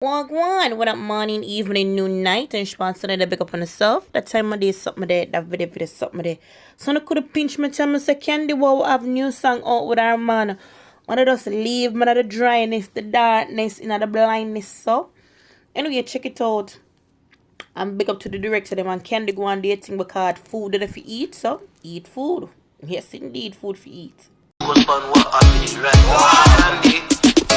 Wagwan, what up morning, evening, noon, night, and sponsor the big up on yourself. That time of day something there, that video something there. So I could pinch my time and say Candy Wow have new song out with our man. Wanna just leave man the dryness, the darkness, the blindness. So anyway, check it out. I'm big up to the director them and Candy go on dating because food that if you eat, so eat food. Yes indeed, food for eat.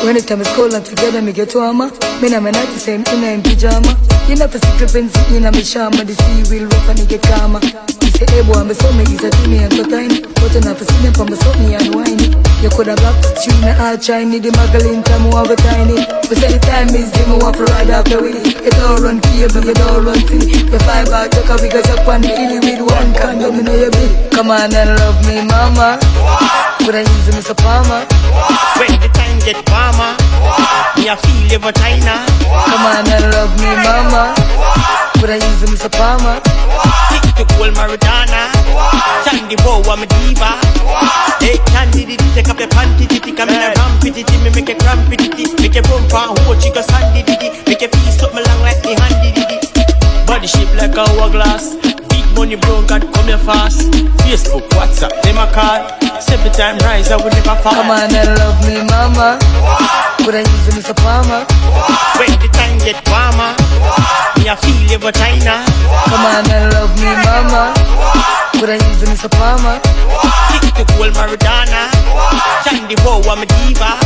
Anytime it's cold and together me get warmer. Me na my night same in pyjama. You know for discrepancy in a me shama. The sea will rough and it get calmer. You say hey boy me so me is a teeny and so tiny. But enough for sitting for me so me and whiny. You coulda black, she na all shiny. The magazine time we have a tiny. But say the time is the me want to ride after with it. You don't run cable, you don't run silly. You fly back, take a big up on the hilly with one condom in your bill. Come on and love me mama. Could I use me so palmer? When the time get warmer, me I feel every China. Come on and love me mama. Could I use me so palmer? Pick the gold Maradona. Candy Wow, I'm a diva. Hey, Candy, take up the panty, come in a rampity, me make a crampity, make a bump and hold chica sandy, make a piece up my long like me handy, body shape like a hourglass. Big money brown, God come here fast. Facebook, WhatsApp, them a call. 7 time rise, I will never fall. Come on and love me mama. Could I use me so palmer? When the time get warmer, me I feel every China. Come on and love me mama. Could I use me so palmer? Pick the gold Maradona. Candy Wow, I'm a diva.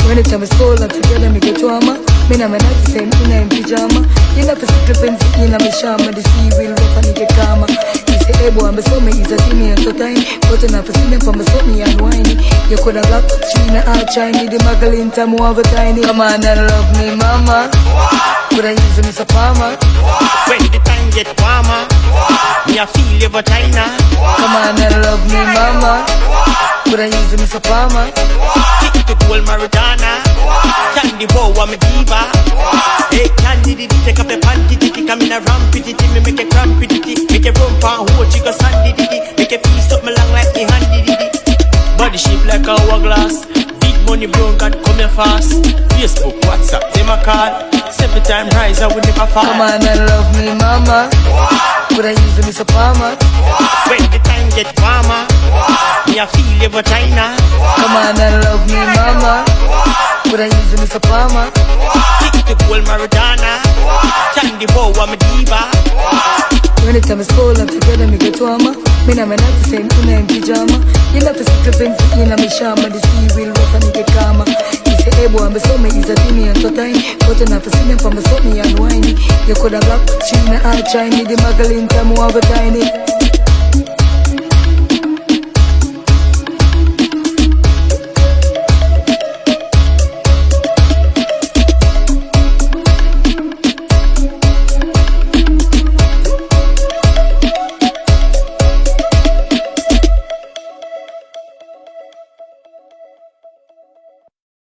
When the time is cold and together me get warmer. Me na my night same in pyjama. You know for discrepancy in a me shama. The sea will rough and it get calmer. You say hey boy me so me is a teeny and so tiny. But enough for sitting for me so me and whiny. You coulda black, she na all shiny. The magazine time we have a tiny. Come on and love me mama. Could I use me so palmer? When the time get warmer, me I feel every China. Come on and love me mama. Could I use me so palmer? Pick the gold Maradona. Candy Wow, I'm a diva. Hey, Candy, take up the panty, come in a rampity, me make a crampity, make a bump and hold chica sandy, make a piece up my long like me handy, body shape like a hourglass. Big money brown, God come here fast. Facebook, WhatsApp, them a call. 7 time rise, I will never fall. Come on and love me mama. Could I use me so palmer? When the time get warmer, me I feel every China. Come on and love me mama. Could I use me so palmer? Pick the gold Maradona. Candy Wow, I'm a diva. When the time is cold and together me get warmer. Me na my night same in pyjama. You know for discrepancy in a me shama. The sea will rough and it get calmer. You say hey boy me so me is a teeny and so tiny. But enough for sitting for me so me and whiny. You coulda black, she na all shiny. The magazine time we have a tiny.